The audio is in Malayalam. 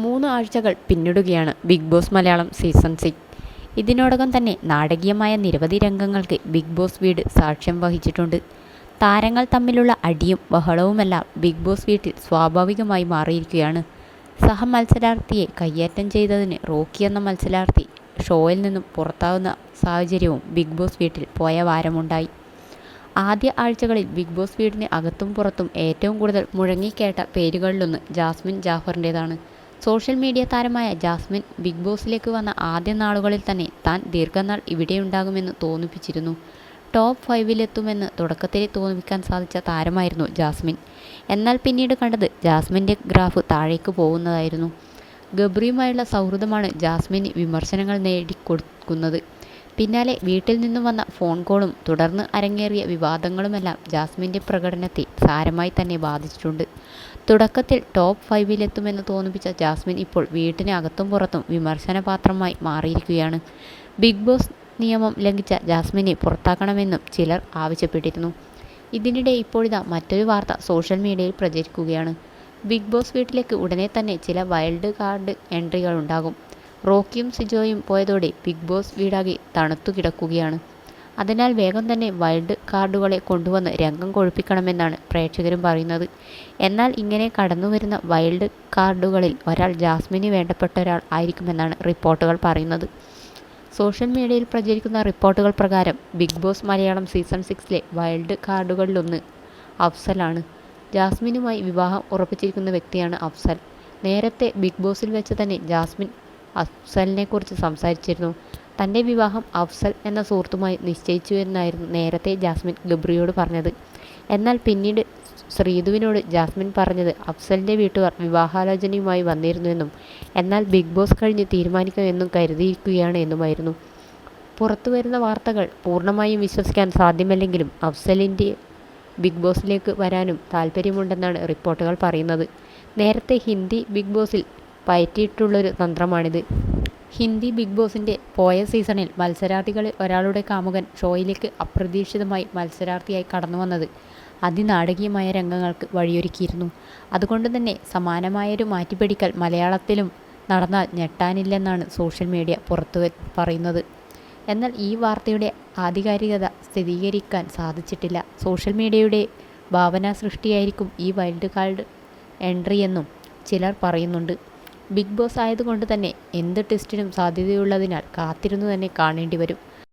3 ആഴ്ചകൾ പിന്നിടുകയാണ് ബിഗ് ബോസ് മലയാളം സീസൺ 6. ഇതിനോടകം തന്നെ നാടകീയമായ നിരവധി രംഗങ്ങൾക്ക് ബിഗ് ബോസ് വീട് സാക്ഷ്യം വഹിച്ചിട്ടുണ്ട്. താരങ്ങൾ തമ്മിലുള്ള അടിയും ബഹളവുമെല്ലാം ബിഗ് ബോസ് വീട്ടിൽ സ്വാഭാവികമായി മാറിയിരിക്കുകയാണ്. സഹമത്സരാർത്ഥിയെ കയ്യേറ്റം ചെയ്തതിന് റോക്കി എന്ന മത്സരാർത്ഥി ഷോയിൽ നിന്നും പുറത്താവുന്ന സാഹചര്യവും ബിഗ് ബോസ് വീട്ടിൽ പോയ വാരമുണ്ടായി. ആദ്യ ആഴ്ചകളിൽ ബിഗ് ബോസ് വീടിന് അകത്തും പുറത്തും ഏറ്റവും കൂടുതൽ മുഴങ്ങിക്കേട്ട പേരുകളിലൊന്ന് ജാസ്മിൻ ജാഫറിൻ്റേതാണ്. സോഷ്യൽ മീഡിയ താരമായ ജാസ്മിൻ ബിഗ് ബോസിലേക്ക് വന്ന ആദ്യ നാളുകളിൽ തന്നെ താൻ ദീർഘനാൾ ഇവിടെയുണ്ടാകുമെന്ന് തോന്നിപ്പിച്ചിരുന്നു. ടോപ്പ് 5-ലെത്തുമെന്ന് തുടക്കത്തിൽ തോന്നിപ്പിക്കാൻ സാധിച്ച താരമായിരുന്നു ജാസ്മിൻ. എന്നാൽ പിന്നീട് കണ്ടത് ജാസ്മിൻ്റെ ഗ്രാഫ് താഴേക്ക് പോകുന്നതായിരുന്നു. ഗബ്രിയുമായുള്ള സൗഹൃദമാണ് ജാസ്മിന് വിമർശനങ്ങൾ നേടിക്കൊടുക്കുന്നത്. പിന്നാലെ വീട്ടിൽ നിന്നും വന്ന ഫോൺ കോളും തുടർന്ന് അരങ്ങേറിയ വിവാദങ്ങളുമെല്ലാം ജാസ്മിൻ്റെ പ്രകടനത്തെ സാരമായി തന്നെ ബാധിച്ചിട്ടുണ്ട്. തുടക്കത്തിൽ ടോപ്പ് 5-ലെത്തുമെന്ന് തോന്നിപ്പിച്ച ജാസ്മിൻ ഇപ്പോൾ വീട്ടിന് അകത്തും പുറത്തും വിമർശനപാത്രമായി മാറിയിരിക്കുകയാണ്. ബിഗ് ബോസ് നിയമം ലംഘിച്ച ജാസ്മിനെ പുറത്താക്കണമെന്നും ചിലർ ആവശ്യപ്പെട്ടിരുന്നു. ഇതിനിടെ ഇപ്പോഴിതാ മറ്റൊരു വാർത്ത സോഷ്യൽ മീഡിയയിൽ പ്രചരിക്കുകയാണ്. ബിഗ് ബോസ് വീട്ടിലേക്ക് ഉടനെ തന്നെ ചില വൈൽഡ് കാർഡ് എൻട്രികൾ ഉണ്ടാകും. റോക്കിയും സിജോയും പോയതോടെ ബിഗ് ബോസ് വീടാകെ തണുത്തു കിടക്കുകയാണ്. അതിനാൽ വേഗം തന്നെ വൈൽഡ് കാർഡുകളെ കൊണ്ടുവന്ന് രംഗം കൊഴുപ്പിക്കണമെന്നാണ് പ്രേക്ഷകരും പറയുന്നത്. എന്നാൽ ഇങ്ങനെ കടന്നുവരുന്ന വൈൽഡ് കാർഡുകളിൽ ഒരാൾ ജാസ്മിന് വേണ്ടപ്പെട്ട ഒരാൾ ആയിരിക്കുമെന്നാണ് റിപ്പോർട്ടുകൾ പറയുന്നത്. സോഷ്യൽ മീഡിയയിൽ പ്രചരിക്കുന്ന റിപ്പോർട്ടുകൾ പ്രകാരം ബിഗ് ബോസ് മലയാളം സീസൺ 6-ലെ വൈൽഡ് കാർഡുകളിലൊന്ന് അഫ്സലാണ്. ജാസ്മിനുമായി വിവാഹം ഉറപ്പിച്ചിരിക്കുന്ന വ്യക്തിയാണ് അഫ്സൽ. നേരത്തെ ബിഗ് ബോസിൽ വെച്ച് തന്നെ ജാസ്മിൻ അഫ്സലിനെക്കുറിച്ച് സംസാരിച്ചിരുന്നു. തൻ്റെ വിവാഹം അഫ്സൽ എന്ന സുഹൃത്തുമായി നിശ്ചയിച്ചുവെന്നായിരുന്നു നേരത്തെ ജാസ്മിൻ ഗബ്രിയോട് പറഞ്ഞത്. എന്നാൽ പിന്നീട് ശ്രീധുവിനോട് ജാസ്മിൻ പറഞ്ഞത് അഫ്സലിൻ്റെ വീട്ടുകാർ വിവാഹാലോചനയുമായി വന്നിരുന്നുവെന്നും എന്നാൽ ബിഗ് ബോസ് കഴിഞ്ഞ് തീരുമാനിക്കുമെന്നും കരുതിയിരിക്കുകയാണ് എന്നുമായിരുന്നു. പുറത്തുവരുന്ന വാർത്തകൾ പൂർണ്ണമായും വിശ്വസിക്കാൻ സാധ്യമല്ലെങ്കിലും അഫ്സലിൻ്റെ ബിഗ് ബോസിലേക്ക് വരാനും താല്പര്യമുണ്ടെന്നാണ് റിപ്പോർട്ടുകൾ പറയുന്നത്. നേരത്തെ ഹിന്ദി ബിഗ് ബോസിൽ പയറ്റിയിട്ടുള്ളൊരു തന്ത്രമാണിത്. ഹിന്ദി ബിഗ് ബോസിൻ്റെ പോയ സീസണിൽ മത്സരാർത്ഥികളിൽ ഒരാളുടെ കാമുകൻ ഷോയിലേക്ക് അപ്രതീക്ഷിതമായി മത്സരാർത്ഥിയായി കടന്നു വന്നത് അതിനാടകീയമായ രംഗങ്ങൾക്ക് വഴിയൊരുക്കിയിരുന്നു. അതുകൊണ്ട് തന്നെ സമാനമായൊരു മാറ്റിപ്പിടിക്കൽ മലയാളത്തിലും നടന്നാൽ ഞെട്ടാനില്ലെന്നാണ് സോഷ്യൽ മീഡിയ പുറത്തു പറയുന്നത്. എന്നാൽ ഈ വാർത്തയുടെ ആധികാരികത സ്ഥിരീകരിക്കാൻ സാധിച്ചിട്ടില്ല. സോഷ്യൽ മീഡിയയുടെ ഭാവനാ സൃഷ്ടിയായിരിക്കും ഈ വൈൽഡ് കാർഡ് എൻട്രിയെന്നും ചിലർ പറയുന്നുണ്ട്. ബിഗ് ബോസ് ആയതുകൊണ്ട് തന്നെ എന്ത് ട്വിസ്റ്റിനും സാധ്യതയുള്ളതിനാൽ കാത്തിരുന്നു തന്നെ കാണേണ്ടി വരും.